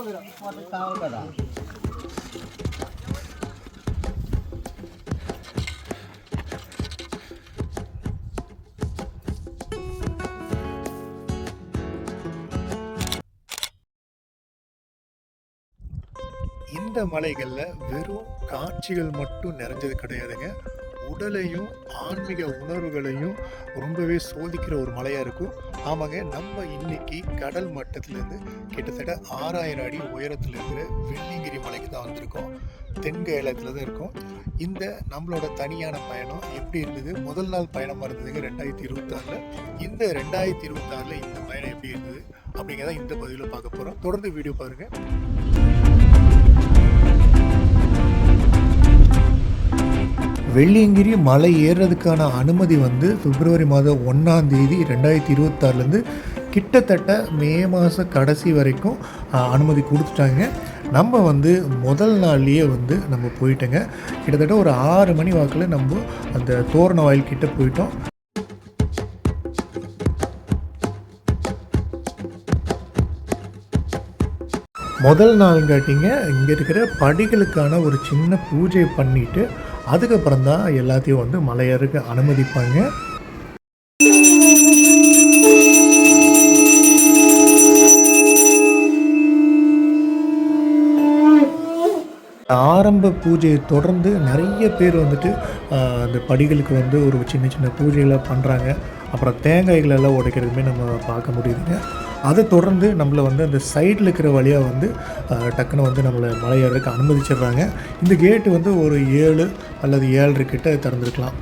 இந்த மலைகளில் வெறும் காட்சிகள் மட்டும் நிறைஞ்சது கிடையாதுங்க. உடலையும் ஆன்மீக உணர்வுகளையும் ரொம்பவே சோதிக்கிற ஒரு மலையாக இருக்கும். ஆமாங்க, நம்ம இன்னைக்கு கடல் மட்டத்திலேருந்து கிட்டத்தட்ட 6000 அடி உயரத்தில் இருக்கிற வெள்ளிங்கிரி மலைக்கு தான் வந்திருக்கோம். தென்கேரளத்தில் தான் இருக்கோம். இந்த நம்மளோட தனியான பயணம் எப்படி இருந்தது? முதல் நாள் பயணமாக இருந்ததுங்க 2026. இந்த 2026 இந்த பயணம் எப்படி இருந்தது அப்படிங்கிறத இந்த பதிவில் பார்க்க போகிறோம். தொடர்ந்து வீடியோ பாருங்கள். வெள்ளியங்கிரி மலை ஏறுறதுக்கான அனுமதி வந்து பிப்ரவரி மாதம் 1ஆம் தேதி 2026 கிட்டத்தட்ட மே மாதம் கடைசி வரைக்கும் அனுமதி கொடுத்துட்டாங்க. நம்ம வந்து முதல் நாள்லேயே வந்து நம்ம போயிட்டோங்க. கிட்டத்தட்ட ஒரு 6 மணி வாக்கில் நம்ம அந்த தோரண வாயில் கிட்ட போயிட்டோம். முதல் நாளுங்காட்டிங்க இங்கே இருக்கிற படிகளுக்கான ஒரு சின்ன பூஜை பண்ணிவிட்டு அதுக்கப்புறம் தான் எல்லாத்தையும் வந்து மலையேறுக்கு அனுமதிப்பாங்க. ஆரம்ப பூஜையை தொடர்ந்து நிறைய பேர் வந்துட்டு அந்த படிகளுக்கு வந்து ஒரு சின்ன சின்ன பூஜைகளை பண்ணுறாங்க. அப்புறம் தேங்காய்களெல்லாம் உடைக்கிறதுமே நம்ம பார்க்க முடியுதுங்க. அதை தொடர்ந்து நம்மளை வந்து அந்த சைடில் இருக்கிற வழியாக வந்து டக்குன்னு வந்து நம்மளை மலையேறதுக்கு அனுமதிச்சிடுறாங்க. இந்த கேட்டு வந்து ஒரு 7 அல்லது 7:30 கிட்ட திறந்துருக்கலாம்.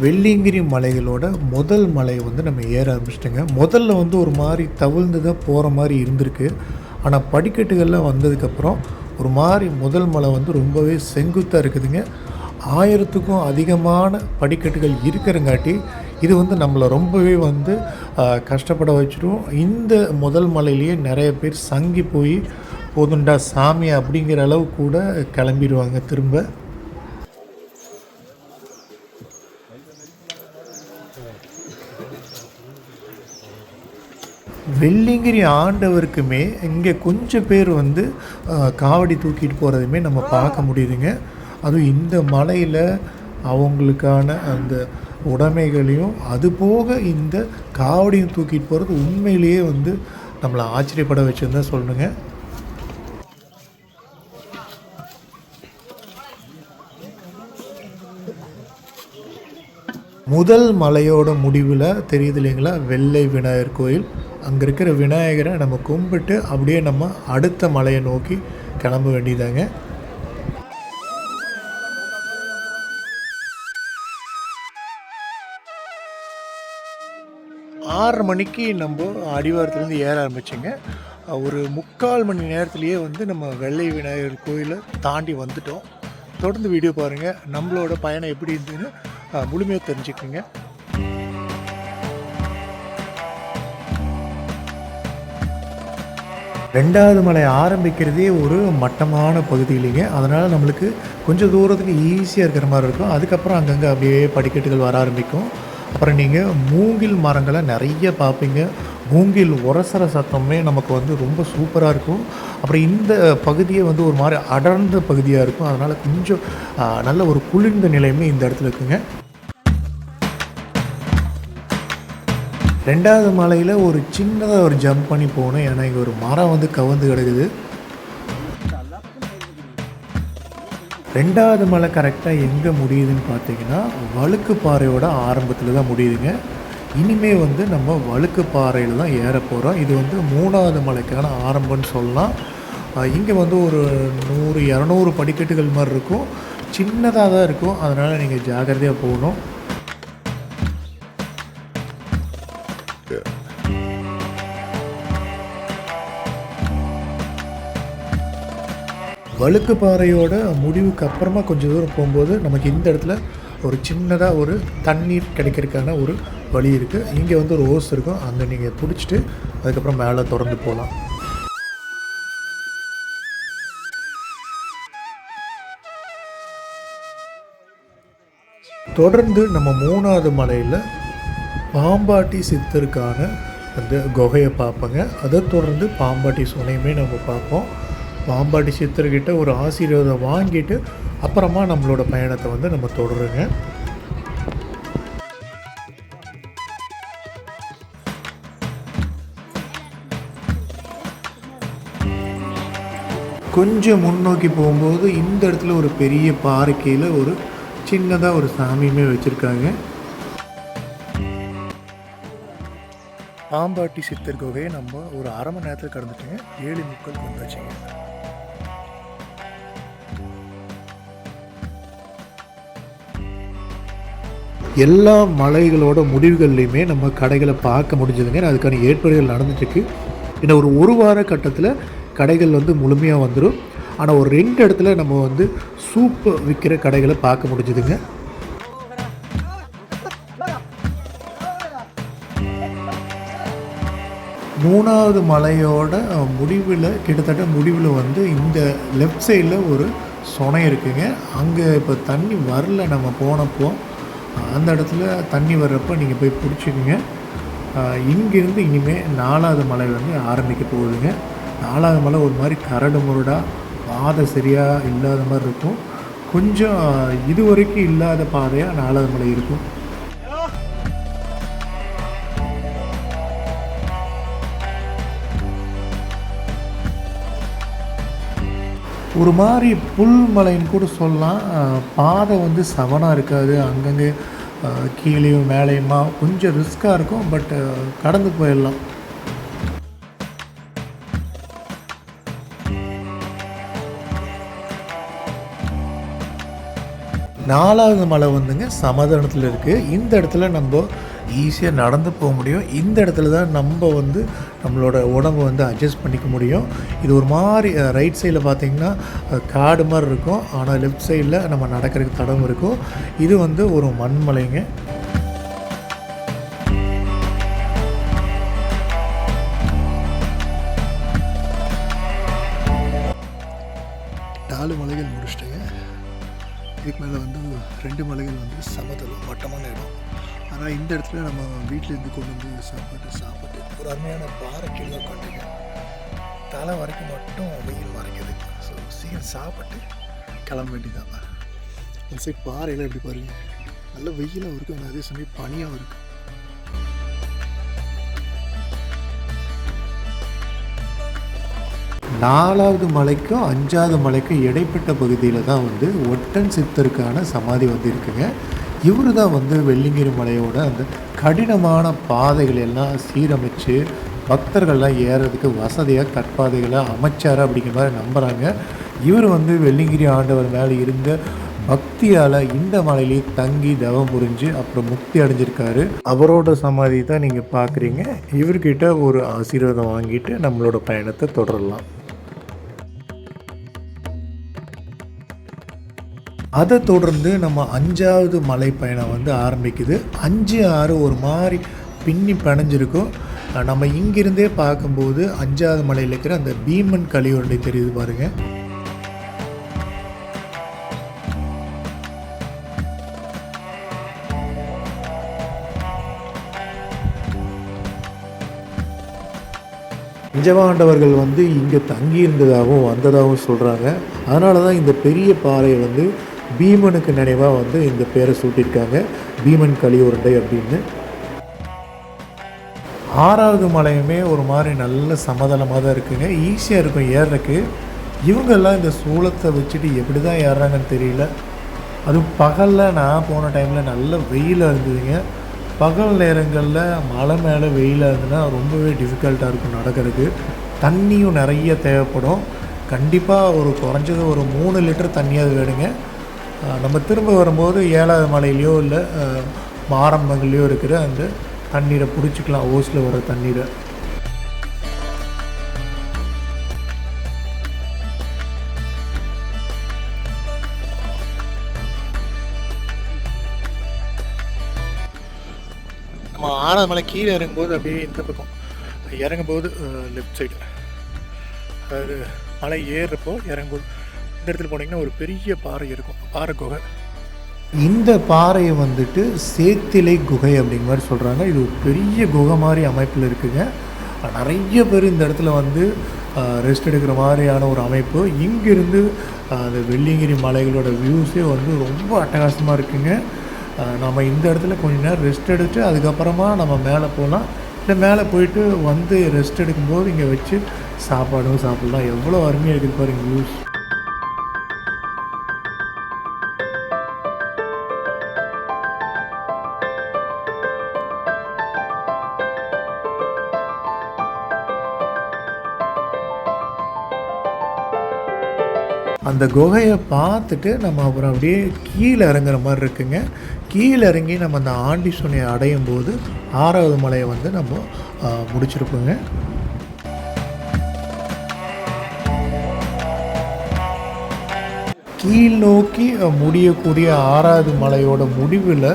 வெள்ளியங்கிரி மலைகளோட முதல் மலை வந்து நம்ம ஏற ஆரம்பிச்சிட்டோங்க. முதல்ல வந்து ஒரு மாதிரி தவிழ்ந்து தான் போகிற மாதிரி இருந்திருக்கு. ஆனால் படிக்கட்டுகள்லாம் வந்ததுக்கப்புறம் ஒரு மாதிரி முதல் மலை வந்து ரொம்பவே செங்குத்தாக இருக்குதுங்க. 1000க்கும் அதிகமான படிக்கட்டுகள் இருக்கிறங்காட்டி இது வந்து நம்மளை ரொம்பவே வந்து கஷ்டப்பட வச்சிடும். இந்த முதல் மலையிலேயே நிறைய பேர் சங்கி போய் போதுண்டா சாமி அப்படிங்கிற அளவு கூட கிளம்பிடுவாங்க திரும்ப. வெள்ளியங்கிரி ஆண்டவருக்குமே இங்கே கொஞ்சம் பேர் வந்து காவடி தூக்கிட்டு போகிறதுமே நம்ம பார்க்க முடியுதுங்க. அதுவும் இந்த மலையில் அவங்களுக்கான அந்த உடைமைகளையும் அதுபோக இந்த காவடியும் தூக்கிட்டு போகிறது உண்மையிலேயே வந்து நம்மளை ஆச்சரியப்பட வச்சுருந்தா சொல்லணுங்க. முதல் மலையோட முடிவில் தெரியுது இல்லைங்களா, வெள்ளை விநாயகர் கோயில். அங்கே இருக்கிற விநாயகரை நம்ம கும்பிட்டு அப்படியே நம்ம அடுத்த மலையை நோக்கி கிளம்ப வேண்டியதாங்க. ஆறரை மணிக்கு நம்ம அடிவாரத்துலேருந்து ஏற ஆரம்பிச்சிங்க. ஒரு 3/4 மணி நேரத்துலேயே வந்து நம்ம வெள்ளை விநாயகர் கோயிலை தாண்டி வந்துட்டோம். தொடர்ந்து வீடியோ பாருங்கள். நம்மளோட பயணம் எப்படி இருந்ததுன்னு முழுமையாக தெரிஞ்சுக்குங்க. ரெண்டாவது மலை ஆரம்பிக்கிறதே ஒரு மட்டமான பகுதி இல்லைங்க. அதனால் நம்மளுக்கு கொஞ்சம் தூரத்துக்கு ஈஸியாக இருக்கிற மாதிரி இருக்கும். அதுக்கப்புறம் அங்கங்கே அப்படியே படிக்கட்டுகள் வர ஆரம்பிக்கும். அப்புறம் நீங்கள் மூங்கில் மரங்களை நிறைய பார்ப்பீங்க. மூங்கில் உரசுற சத்தமே நமக்கு வந்து ரொம்ப சூப்பராக இருக்கும். அப்புறம் இந்த பகுதியே வந்து ஒரு மாதிரி அடர்ந்த பகுதியாக இருக்கும். அதனால் கொஞ்சம் நல்ல ஒரு குளிர்ந்த நிலையுமே இந்த இடத்துல இருக்குங்க. ரெண்டாவது மலையில் ஒரு சின்னதாக ஒரு ஜம்ப் பண்ணி போகணும். ஏன்னா இங்கே ஒரு மரம் வந்து கவுந்து கிடக்குது. ரெண்டாவது மலை கரெக்டாக எங்கே முடியுதுன்னு பார்த்தீங்கன்னா வழுக்கு பாறையோட ஆரம்பத்தில் தான் முடியுதுங்க. இனிமேல் வந்து நம்ம வழுக்கு பாறையில் தான் ஏற போகிறோம். இது வந்து 3வது மலைக்கான ஆரம்பம்னு சொல்லலாம். இங்கே வந்து ஒரு 100-200 படிக்கட்டுகள் மாதிரி இருக்கும். சின்னதாக தான் இருக்கும். அதனால் நீங்கள் ஜாக்கிரதையாக போகணும். வழுக்கு பாறையோட முடிவுக்கு அப்புறமா கொஞ்சம் தூரம் போகும்போது நமக்கு இந்த இடத்துல ஒரு சின்னதாக ஒரு தண்ணீர் கிடைக்கிறதுக்கான ஒரு வழி இருக்குது. இங்கே வந்து ஒரு ஓஸ் இருக்கும். அங்கே நீங்கள் பிடிச்சிட்டு அதுக்கப்புறம் மேலே தொடர்ந்து போகலாம். தொடர்ந்து நம்ம 3வது மலையில் பாம்பாட்டி சித்தருக்கான அந்த குகையை பார்ப்போங்க. அதை தொடர்ந்து பாம்பாட்டி சுனையுமே நம்ம பார்ப்போம். பாம்பாட்டி சித்தர்கிட்ட ஒரு ஆசீர்வாதம் வாங்கிட்டு அப்புறமா நம்மளோட பயணத்தை வந்து நம்ம தொடருங்க. கொஞ்சம் முன்னோக்கி போகும்போது இந்த இடத்துல ஒரு பெரிய பாறைக்கையில் ஒரு சின்னதாக ஒரு சாமியுமே வச்சுருக்காங்க. பாம்பாட்டி சித்தர் குகையை நம்ம ஒரு அரை மணி நேரத்தில் கடந்துட்டுங்க 7:45 வந்தாச்சுங்க. எல்லா மலைகளோட முடிவுகள்லையுமே நம்ம கடைகளை பார்க்க முடிஞ்சதுங்க. அதுக்கான ஏற்பாடுகள் நடந்துட்டுருக்கு. இன்னும் ஒரு வார கட்டத்தில் கடைகள் வந்து முழுமையாக வந்துடும். ஆனால் ஒரு 2 இடத்துல நம்ம வந்து சூப்பு விற்கிற கடைகளை பார்க்க முடிஞ்சுதுங்க. 3வது மலையோட கிட்டத்தட்ட முடிவில் வந்து இந்த லெஃப்ட் சைடில் ஒரு சுனை இருக்குங்க. அங்கே இப்போ தண்ணி வரல. நம்ம போனப்போ அந்த இடத்துல தண்ணி வர்றப்போ நீங்கள் போய் பிடிச்சிக்குங்க. இங்கேருந்து இனிமேல் 4வது மலை வந்து ஆரம்பிக்க போகுதுங்க. 4வது மலை ஒரு மாதிரி கரடு முரடாக பாதை சரியாக இல்லாத மாதிரி இருக்கும். கொஞ்சம் இது வரைக்கும் இல்லாத பாதையாக 4வது மலை இருக்கும். ஒரு மாதிரி புல் மலைன்னு கூட சொல்லலாம். பாதை வந்து சவனாக இருக்காது. அங்கங்கே கீழேயும் மேலேயுமா கொஞ்சம் ரிஸ்க்காக இருக்கும். பட் கடந்து போயிடலாம். 4வது மலை வந்துங்க சமதளத்தில் இருக்குது. இந்த இடத்துல நம்ம ஈஸியாக நடந்து போக முடியும். இந்த இடத்துல தான் நம்ம வந்து நம்மளோட உடம்பை வந்து அட்ஜஸ்ட் பண்ணிக்க முடியும். இது ஒரு மாதிரி ரைட் சைடில் பார்த்திங்கன்னா காடு மாதிரி இருக்கும். ஆனால் லெஃப்ட் சைடில் நம்ம நடக்கிறதுக்கு தடம் இருக்கும். இது வந்து ஒரு மண்மலைங்க. மலைகள் முடிச்சிட்டேங்க. இதுக்கு மேலே வந்து 2 மலைகள் வந்து சமதளம் வட்டமான இடம். ஆனால் இந்த இடத்துல நம்ம வீட்டிலேருந்து கொண்டு வந்து சாப்பிட்டு ஒரு அருமையான பாறைக்கீழே உட்காந்துங்க. தலை வரைக்கும் மட்டும் வெயில் மறைக்குது. ஸோ சீக்கிரம் சாப்பிட்டு கிளம்ப வேண்டியதான். இந்த சைட் பாறையெல்லாம் எப்படி பாருங்க, நல்ல வெயிலாக இருக்குது. ஆனால் அதே சமயம் பனியாகவும் இருக்குது. நாலாவது மலைக்கும் 5வது மலைக்கும் இடைப்பட்ட பகுதியில் தான் வந்து ஒட்டன் சித்தருக்கான சமாதி வந்து இருக்குங்க. இவர் தான் வந்து வெள்ளிங்கிரி மலையோட அந்த கடினமான பாதைகள் எல்லாம் சீரமைச்சு பக்தர்கள்லாம் ஏறுறதுக்கு வசதியாக கற்பாதைகளை அமைச்சார் அப்படிங்கிற மாதிரி நம்புகிறாங்க. இவர் வந்து வெள்ளிங்கிரி ஆண்டவர் மேலே இருந்த பக்தியால் இந்த மலையிலேயே தங்கி தவம் புரிஞ்சு அப்புறம் முக்தி அடைஞ்சிருக்காரு. அவரோட சமாதி தான் நீங்கள் பார்க்குறீங்க. இவர்கிட்ட ஒரு ஆசீர்வாதம் வாங்கிட்டு நம்மளோட பயணத்தை தொடரலாம். அதை தொடர்ந்து நம்ம 5வது மலை பயணம் வந்து ஆரம்பிக்குது. 5, 6 ஒரு மாதிரி பின்னி பிணைஞ்சிருக்கும். நம்ம இங்கிருந்தே பார்க்கும்போது 5வது மலையில் இருக்கிற அந்த பீமன் கலியுருண்டை தெரியுது பாருங்கள். பஞ்சபாண்டவர்கள் வந்து இங்கே தங்கியிருந்ததாகவும் வந்ததாகவும் சொல்கிறாங்க. அதனால தான் இந்த பெரிய பாறையை வந்து பீமனுக்கு நினைவாக வந்து இந்த பேரை சூட்டியிருக்காங்க, பீமன் கலியுருண்டை அப்படின்னு. 6வது மலையுமே ஒரு மாதிரி நல்ல சமதளமாக தான் இருக்குங்க. ஈஸியாக இருக்கும் ஏறுறதுக்கு. இவங்கெல்லாம் இந்த சூளத்தை வச்சுட்டு எப்படி தான் ஏறுறாங்கன்னு தெரியல. அதுவும் பகலில் நான் போன டைமில் நல்ல வெயிலாக இருந்ததுங்க. பகல் நேரங்களில் மலை மேலே வெயிலாக இருந்ததுன்னா ரொம்பவே டிஃபிகல்ட்டாக இருக்கும் நடக்கிறதுக்கு. தண்ணியும் நிறைய தேவைப்படும். கண்டிப்பாக குறைஞ்சது ஒரு 3 லிட்டர் தண்ணியாவது வேணுங்க. நம்ம திரும்ப வரும்போது 7வது மலையிலையோ இல்லை மாரம்பங்கள்லையோ இருக்கிற அந்த தண்ணீரை பிடிச்சிக்கலாம், ஓஸில் வர தண்ணீரை. நம்ம 6வது மலை கீழே இறங்கும்போது அப்படியே இந்த பக்கம் இறங்கும்போது லெஃப்ட் சைடு, அதாவது மலை ஏறுறப்போ இறங்கும்போது இந்த இடத்துல போனீங்கன்னா ஒரு பெரிய பாறை இருக்கும், பாறை குகை. இந்த பாறையை வந்துட்டு சேத்திலை குகை அப்படிங்கிற மாதிரி சொல்கிறாங்க. இது ஒரு பெரிய குகை மாதிரி அமைப்பில் இருக்குங்க. நிறைய பேர் இந்த இடத்துல வந்து ரெஸ்ட் எடுக்கிற மாதிரியான ஒரு அமைப்பு. இங்கேருந்து அந்த வெள்ளியங்கிரி மலைகளோட வியூஸே வந்து ரொம்ப அட்டகாசமாக இருக்குங்க. நம்ம இந்த இடத்துல கொஞ்ச நேரம் ரெஸ்ட் எடுத்துட்டு அதுக்கப்புறமா நம்ம மேலே போகலாம். இல்லை மேலே போயிட்டு வந்து ரெஸ்ட் எடுக்கும்போது இங்கே வச்சு சாப்பாடும் சாப்பிட்லாம். எவ்வளோ அருமையாக இருக்குது பாருங்கள் வியூஸ். அந்த குகையை பார்த்துட்டு நம்ம அப்புறம் அப்படியே கீழே இறங்குற மாதிரி இருக்குங்க. கீழே இறங்கி நம்ம அந்த ஆண்டி சுனையை அடையும் போது 6வது மலையை வந்து நம்ம முடிச்சிருப்போங்க. கீழ் நோக்கி முடியக்கூடிய 6வது மலையோட முடிவில்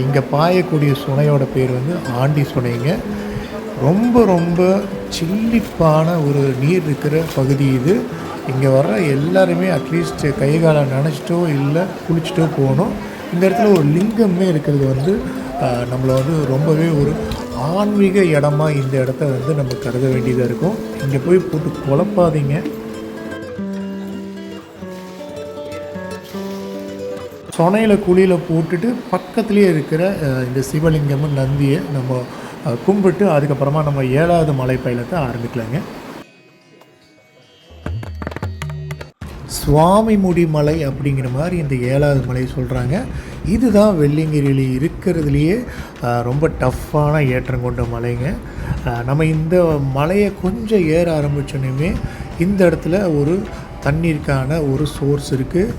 இங்கே பாயக்கூடிய சுனையோட பேர் வந்து ஆண்டி சுனைங்க. ரொம்ப ரொம்ப சில்லிப்பான ஒரு நீர் இருக்கிற பகுதி இது. இங்கே வர்ற எல்லாருமே அட்லீஸ்ட் கை காலை நனைச்சிட்டோ இல்லை குளிச்சுட்டோ போகணும். இந்த இடத்துல ஒரு லிங்கமே இருக்கிறது வந்து நம்மளை வந்து ரொம்பவே ஒரு ஆன்மீக இடமா இந்த இடத்த வந்து நம்ம கருத வேண்டியதாக இருக்கும். இங்கே போய் போட்டு குழப்பாதீங்க. சொனையில் குழியில் போட்டுட்டு பக்கத்துலேயே இருக்கிற இந்த சிவலிங்கமும் நந்தியை நம்ம கும்பிட்டு அதுக்கப்புறமா நம்ம 7வது மலை பயணத்தை ஆரம்பிக்கலாங்க. சுவாமிமுடி மலை அப்படிங்கிற மாதிரி இந்த 7வது மலை சொல்கிறாங்க. இதுதான் வெள்ளியங்கிரியில் இருக்கிறதுலையே ரொம்ப டஃப்பான ஏற்றம் கொண்ட மலைங்க. நம்ம இந்த மலையை கொஞ்சம் ஏற ஆரம்பித்தோன்னே இந்த இடத்துல ஒரு தண்ணீருக்கான ஒரு சோர்ஸ் இருக்குது.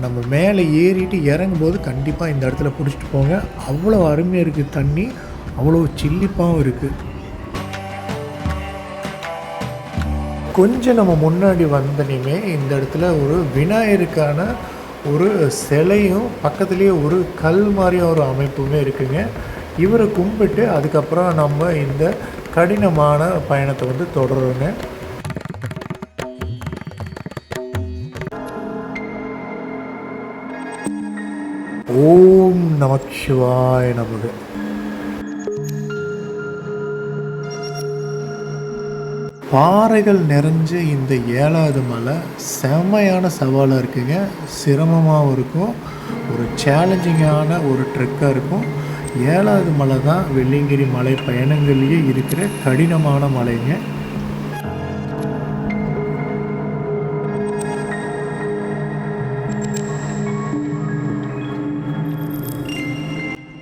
நம்ம மேலே ஏறிட்டு இறங்கும்போது கண்டிப்பாக இந்த இடத்துல பிடிச்சிட்டு போங்க. அவ்வளோ அருமையாக இருக்குது தண்ணி, அவ்வளோ சில்லிப்பாகவும் இருக்குது. கொஞ்சம் நம்ம முன்னாடி வந்தனையுமே இந்த இடத்துல ஒரு விநாயகருக்கான ஒரு சிலையும் பக்கத்துலேயே ஒரு கல் மாதிரியான ஒரு அமைப்புமே இருக்குங்க. இவரை கும்பிட்டு அதுக்கப்புறம் நம்ம இந்த கடினமான பயணத்தை வந்து தொடருங்க. ஓம் நமச்சிவாய நமக. பாறைகள் நிறைஞ்ச இந்த 7வது மலை செம்மையான சவாலாக இருக்குங்க. சிரமமாகவும் இருக்கும், ஒரு சேலஞ்சிங்கான ஒரு ட்ரெக்காக இருக்கும். 7வது மலை தான் வெள்ளியங்கிரி மலை பயணங்கள்லேயே இருக்கிற கடினமான மலைங்க.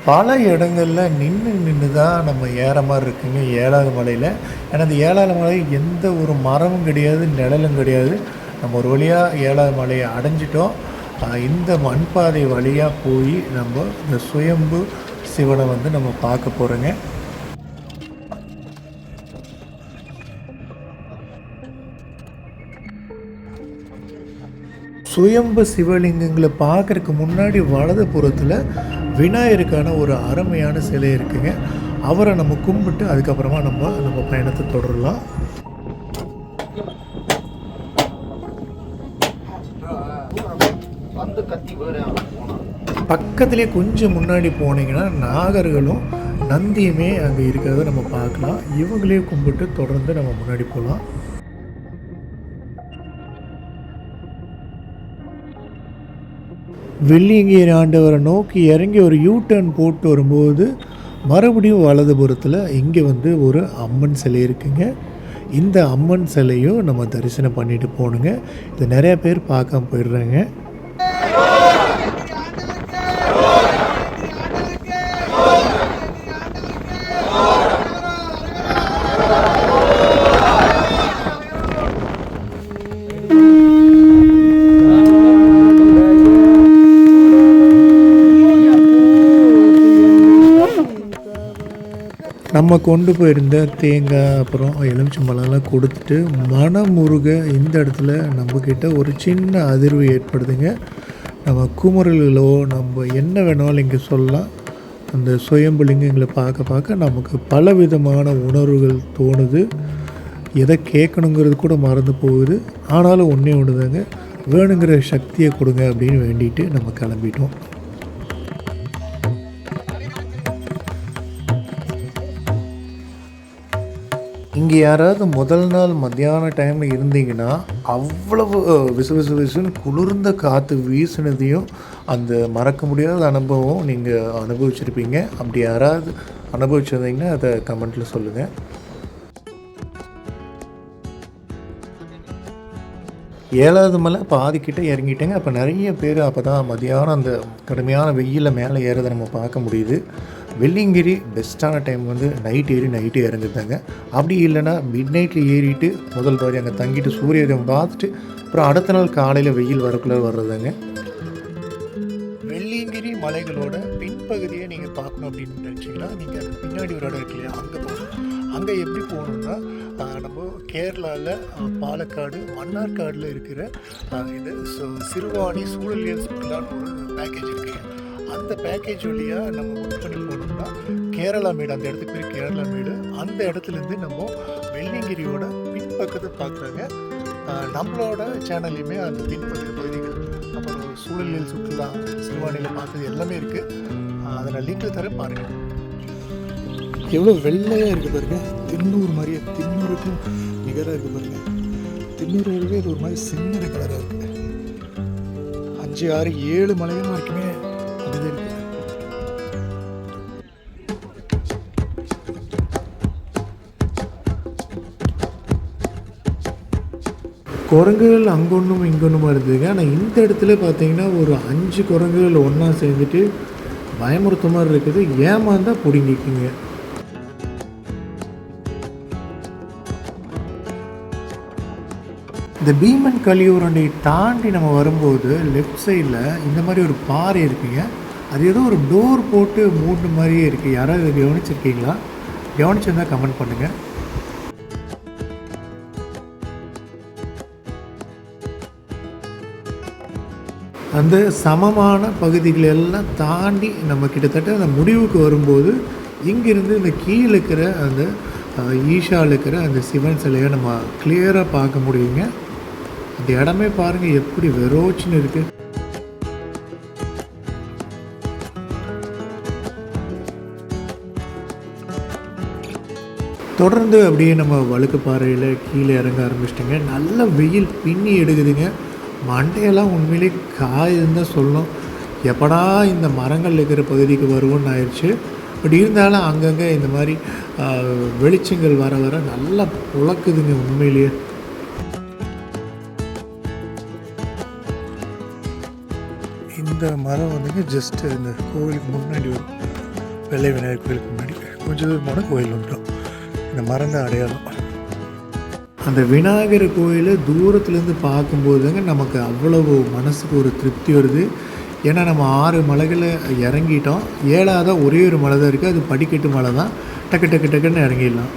பல இடங்களில் நின்று தான் நம்ம ஏற மாதிரி இருக்குங்க 7வது மலையில். ஏன்னா இந்த 7வது மலை எந்த ஒரு மரமும் கிடையாது, நிழலும் கிடையாது. நம்ம ஒரு வழியாக 7வது மலையை அடைஞ்சிட்டோம். இந்த மண்பாதை வழியாக போய் நம்ம இந்த சுயம்பு சிவனை வந்து நம்ம பார்க்க போகிறோங்க. சுயம்பு சிவலிங்கங்களை பார்க்குறதுக்கு முன்னாடி வலது புறத்தில் விநாயகருக்கான ஒரு அருமையான சிலை இருக்குங்க. அவரை நம்ம கும்பிட்டு அதுக்கப்புறமா நம்ம பயணத்தை தொடரலாம். பக்கத்துலேயே கொஞ்சம் முன்னாடி போனீங்கன்னா நாகர்களும் நந்தியுமே அங்கே இருக்கிறத நம்ம பார்க்கலாம். இவங்களே கும்பிட்டு தொடர்ந்து நம்ம முன்னாடி போகலாம். வெள்ளியங்கிரி ஆண்டவரை நோக்கி இறங்கி ஒரு யூ-டர்ன் போட்டு வரும்போது மறுபடியும் வலதுபுறத்தில் இங்கே வந்து ஒரு அம்மன் சிலை இருக்குங்க. இந்த அம்மன் சிலையும் நம்ம தரிசனம் பண்ணிட்டு போகணுங்க. இது நிறைய பேர் பார்க்காம போயிடுறாங்க. நம்ம கொண்டு போயிருந்த தேங்காய் அப்புறம் எலுமிச்சம்பழம்லாம் கொடுத்துட்டு மனமுருக இந்த இடத்துல நம்மக்கிட்ட ஒரு சின்ன அதிர்வு ஏற்படுதுங்க. நம்ம குமரல்களோ நம்ம என்ன வேணாலும் இங்கே சொல்லலாம். அந்த சுயம்பு லிங்கங்களை பார்க்க பார்க்க நமக்கு பல விதமான உணர்வுகள் தோணுது. எதை கேட்கணுங்கிறது கூட மறந்து போகுது. ஆனாலும் ஒன்றே ஒன்று தாங்க, வேணுங்கிற சக்தியை கொடுங்க அப்படின்னு வேண்டிட்டு நம்ம கிளம்பிட்டோம். நீங்கள் யாராவது முதல் நாள் மத்தியான டைமில் இருந்தீங்கன்னா அவ்வளவு விசு விசு விசுன்னு குளிர்ந்த காற்று வீசினதையும் அந்த மறக்க முடியாத அனுபவம் நீங்கள் அனுபவிச்சிருப்பீங்க. அப்படி யாராவது அனுபவிச்சிருந்தீங்கன்னா அதை கமெண்ட்டில் சொல்லுங்கள். ஏழாவது மலை பாதிக்கிட்ட இறங்கிட்டேங்க. அப்போ நிறைய பேர் அப்போ தான் மதியானம் அந்த கடுமையான வெயிலில் மேலே ஏறதை நம்ம பார்க்க முடியுது. வெள்ளியங்கிரி பெஸ்ட்டான டைம் வந்து நைட் ஏறி நைட்டு இறங்குதாங்க. அப்படி இல்லைன்னா மிட் நைட்டில் ஏறிட்டு முதல் பாதி அங்கே தங்கிட்டு சூரியோதயம் பார்த்துட்டு அப்புறம் அடுத்த நாள் காலையில் வெயில் வரக்குள்ளே வர்றதுங்க. வெள்ளியங்கிரி மலைகளோட பின்பகுதியை நீங்கள் பார்க்கணும் அப்படின்னு நினச்சிங்கன்னா நீங்கள் அது பின்னாடி ஒரு இடம் இருக்கு இல்லையா, அங்கே போகணும். அங்கே எப்படி போகணுன்னா நம்ம கேரளாவில் பாலக்காடு மன்னார்காடில் இருக்கிற இது சிறுவாணி சூழலியல் சுற்றுலான்னு ஒரு பேக்கேஜ் இருக்குங்க. அந்த பேக்கேஜ் வழியாக நம்ம புக் பண்ணி போனோம்னா கேரளா மேடு, அந்த இடத்துக்கு பேர் கேரளா மேடு, அந்த இடத்துலேருந்து நம்ம வெள்ளியங்கிரியோட பின்பக்கத்தை பார்க்குறாங்க. நம்மளோட சேனல்லையுமே அந்த பின்பக்கத்து பகுதிகள் அப்புறம் சூழலியல் சுற்றுலா சிறுவாணியில் பார்த்தது எல்லாமே இருக்குது. அதை நான் லிங்கில் தர பாருங்கள். எவ்வளோ வெள்ளையாக இருக்குது பாருங்க, தின்னூர் மாதிரியே, தின்னூருக்கும் நிகராக இருக்குது பாருங்க. தின்னூருக்கு இது ஒரு மாதிரி சின்ன கலராக இருக்குது. 5, 6, 7 மலைகள் வரைக்குமே அப்படி இருக்கு. குரங்குகள் அங்கொன்றும் இங்கொன்றுமா இருந்ததுங்க. ஆனால் இந்த இடத்துல பார்த்தீங்கன்னா ஒரு 5 குரங்குகள் ஒன்றா சேர்ந்துட்டு பயமுறுத்த மாதிரி இருக்குது. ஏமாந்தால் பிடிங்கிக்குங்க. இந்த பீமன் கலியூரண்டை தாண்டி நம்ம வரும்போது லெஃப்ட் சைடில் இந்த மாதிரி ஒரு பாறை இருக்குங்க. அது ஏதோ ஒரு டோர் போட்டு மூணு மாதிரியே இருக்குது. யாராவது இதை கவனிச்சிருக்கீங்களா? கவனிச்சிருந்தால் கமெண்ட் பண்ணுங்கள். அந்த சமமான பகுதிகளை எல்லாம் தாண்டி நம்ம கிட்டத்தட்ட அந்த முடிவுக்கு வரும்போது இங்கிருந்து இந்த கீழே இருக்கிற அந்த ஈஷாவில் இருக்கிற அந்த சிவன் சிலையை நம்ம கிளியராக பார்க்க முடியுங்க. அந்த இடமே பாருங்கள் எப்படி வெரோச்சின்னு இருக்குது. தொடர்ந்து அப்படியே நம்ம வழுக்குப்பாறையில் கீழே இறங்க ஆரம்பிச்சிட்டோங்க. நல்ல வெயில் பின்னி எடுக்குதுங்க. மண்டையெல்லாம் உண்மையிலே காயுதுன்னு தான் சொல்லணும். எப்படா இந்த மரங்கள் இருக்கிற பகுதிக்கு வருவோன்னு ஆயிடுச்சு. பட் இருந்தாலும் அங்கங்கே இந்த மாதிரி வெளிச்சங்கள் வர வர நல்லா புழக்குதுங்க உண்மையிலேயே. இந்த மரம் வந்துங்க ஜஸ்ட்டு இந்த கோவிலுக்கு முன்னாடி வரும். வெள்ளை விநாயகர் கோவிலுக்கு முன்னாடி கொஞ்சம் தூரமான கோயில் வந்துடும். இந்த மரம் தான் அடையாளம். அந்த விநாயகர் கோயிலை தூரத்துலேருந்து பார்க்கும்போதுங்க நமக்கு அவ்வளவு மனசுக்கு ஒரு திருப்தி வருது. ஏன்னா நம்ம 6 மலைகளை இறங்கிட்டோம். 7ஆவதாக ஒரே ஒரு மலை தான் இருக்குது. அது படிக்கட்டு மலை தான். டக்கு டக்கு டக்குன்னு இறங்கிடலாம்.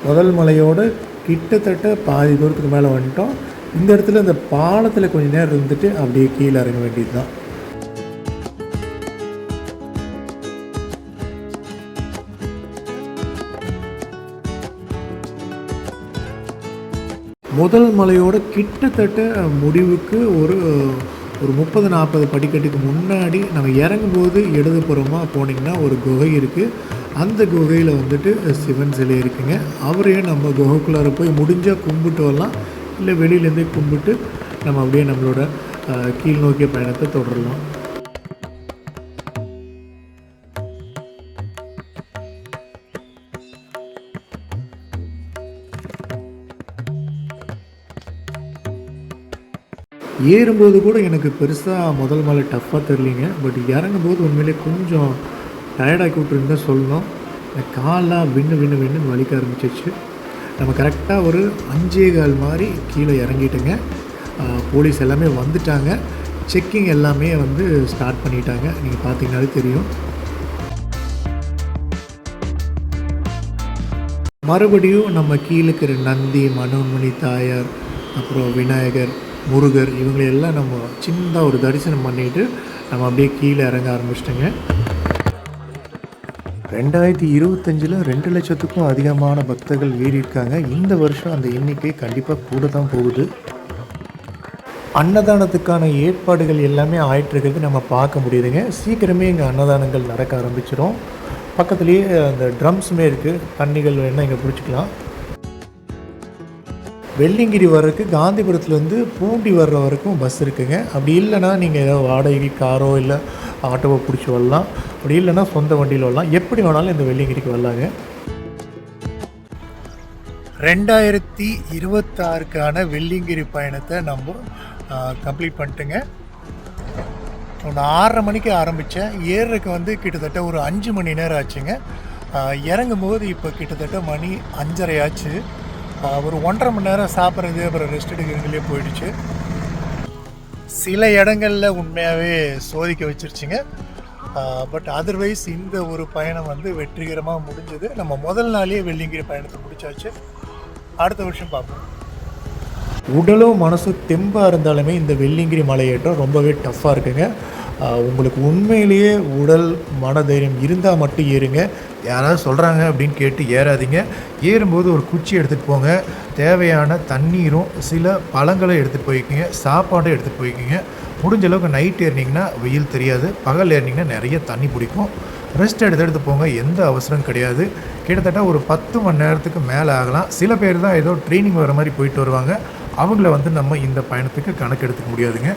முதல் மலையோட கிட்டத்தட்ட பாதி தூரத்துக்கு மேலே வந்துட்டோம். இந்த இடத்துல இந்த பாலத்தில் கொஞ்சம் நேரம் இருந்துட்டு அப்படியே கீழே இறங்க வேண்டியது தான். முதல் மலையோட கிட்டத்தட்ட முடிவுக்கு ஒரு 30-40 படிக்கட்டுக்கு முன்னாடி நம்ம இறங்கும்போது இடதுபுறமாக போனீங்கன்னா ஒரு குகை இருக்குது. அந்த குகையில் வந்துட்டு சிவன் சிலை இருக்குங்க. அவரையும் நம்ம குகைக்குள்ளார போய் முடிஞ்சால் கும்பிட்டு வரலாம். இல்லை வெளியிலேருந்தே கும்பிட்டு நம்ம அப்படியே நம்மளோட கீழ் நோக்கிய பயணத்தை தொடரலாம். ஏறும்போது கூட எனக்கு பெருசாக முதல் மலை டஃப்பாக தெரியலிங்க. பட் இறங்கும்போது உண்மையிலே கொஞ்சம் டயர்டாக்கி விட்டுருந்தா சொல்லணும். காலெலாம் வின்னு வலிக்க ஆரம்பிச்சிச்சு. நம்ம கரெக்டாக ஒரு 5:15 மாதிரி கீழே இறங்கிட்டுங்க. போலீஸ் எல்லாமே வந்துட்டாங்க. செக்கிங் எல்லாமே வந்து ஸ்டார்ட் பண்ணிட்டாங்க. நீங்கள் பார்த்தீங்கன்னாலே தெரியும். மறுபடியும் நம்ம கீழே இருக்கிற நந்தி, மனோன்மணி தாயார், அப்புறம் விநாயகர், முருகர் இவங்களையெல்லாம் நம்ம சின்னதாக ஒரு தரிசனம் பண்ணிவிட்டு நம்ம அப்படியே கீழே இறங்க ஆரம்பிச்சிட்டோங்க. 2025 2 லட்சத்துக்கும் அதிகமான பக்தர்கள் ஏறி இருக்காங்க. இந்த வருஷம் அந்த எண்ணிக்கை கண்டிப்பாக கூட தான் போகுது. அன்னதானத்துக்கான ஏற்பாடுகள் எல்லாமே ஆயிட்டிருக்கிறது நம்ம பார்க்க முடியுதுங்க. சீக்கிரமே இங்கே அன்னதானங்கள் நடக்க ஆரம்பிச்சிடும். பக்கத்துலேயே அந்த ட்ரம்ஸுமே இருக்குது. தண்ணிகள் வேணால் இங்கே பிடிச்சிக்கலாம். வெள்ளியங்கிரி வர்றதுக்கு காந்திபுரத்துலேருந்து பூண்டி வர்ற வரைக்கும் பஸ் இருக்குங்க. அப்படி இல்லைன்னா நீங்கள் ஏதோ வாடகைக்கு காரோ இல்லை ஆட்டோவோ பிடிச்சி வரலாம். அப்படி இல்லைன்னா சொந்த வண்டியில் வரலாம். எப்படி வேணாலும் இந்த வெள்ளியங்கிரிக்கு வரலாங்க. 2026க்கான வெள்ளியங்கிரி பயணத்தை நம்ம கம்ப்ளீட் பண்ணிட்டுங்க. ஒன்று 6:30 மணிக்கு ஆரம்பித்தேன். ஏறுறதுக்கு வந்து கிட்டத்தட்ட ஒரு 5 மணி நேரம் ஆச்சுங்க. இறங்கும் போது இப்போ கிட்டத்தட்ட மணி 5:30 ஆச்சு. ஒரு 1.5 மணி நேரம் சாப்பிட்றது அப்புறம் ரெஸ்ட் எடுக்கிறதுலேயே போயிடுச்சு. சில இடங்களில் உண்மையாகவே சோதிக்க வச்சிருச்சுங்க. பட் அதர்வைஸ் இந்த ஒரு பயணம் வந்து வெற்றிகரமாக முடிஞ்சது. நம்ம முதல் நாளே வெள்ளியங்கிரி பயணத்தை முடிச்சாச்சு. அடுத்த வருஷம் பார்ப்போம். உடலும் மனசும் தெம்பாக இருந்தாலுமே இந்த வெள்ளியங்கிரி மலையேற்றம் ரொம்பவே டஃப்பாக இருக்குங்க. உங்களுக்கு உண்மையிலேயே உடல் மனதைரியம் இருந்தால் மட்டும் ஏறுங்க. யாராவது சொல்கிறாங்க அப்படின்னு கேட்டு ஏறாதீங்க. ஏறும்போது ஒரு குச்சி எடுத்துகிட்டு போங்க. தேவையான தண்ணீரும் சில பழங்களை எடுத்துகிட்டு போய்க்குங்க. சாப்பாடும் எடுத்துகிட்டு போய்க்குங்க. முடிஞ்ச அளவுக்கு நைட் ஏறினீங்கன்னா வெயில் தெரியாது. பகல் ஏறினீங்கன்னா நிறைய தண்ணி பிடிக்கும். ரெஸ்ட் எடுத்து போங்க. எந்த அவசரம் கிடையாது. கிட்டத்தட்ட ஒரு 10 மணி நேரத்துக்கு மேலே ஆகலாம். சில பேர் தான் ஏதோ ட்ரைனிங் வர மாதிரி போயிட்டு வருவாங்க. அவங்கள வந்து நம்ம இந்த பயணத்துக்கு கணக்கு எடுத்துக்க முடியாதுங்க.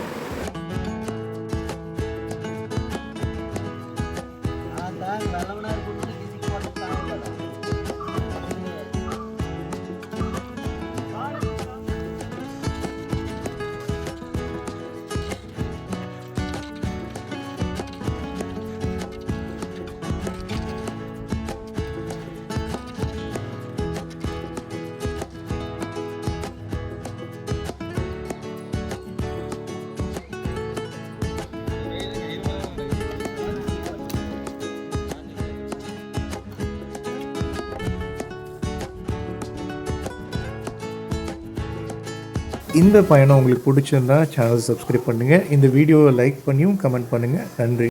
இந்த பயணம் உங்களுக்கு பிடிச்சிருந்தா சேனல் சப்ஸ்கிரைப் பண்ணுங்கள். இந்த வீடியோவை லைக் பண்ணியும் கமெண்ட் பண்ணுங்கள். நன்றி.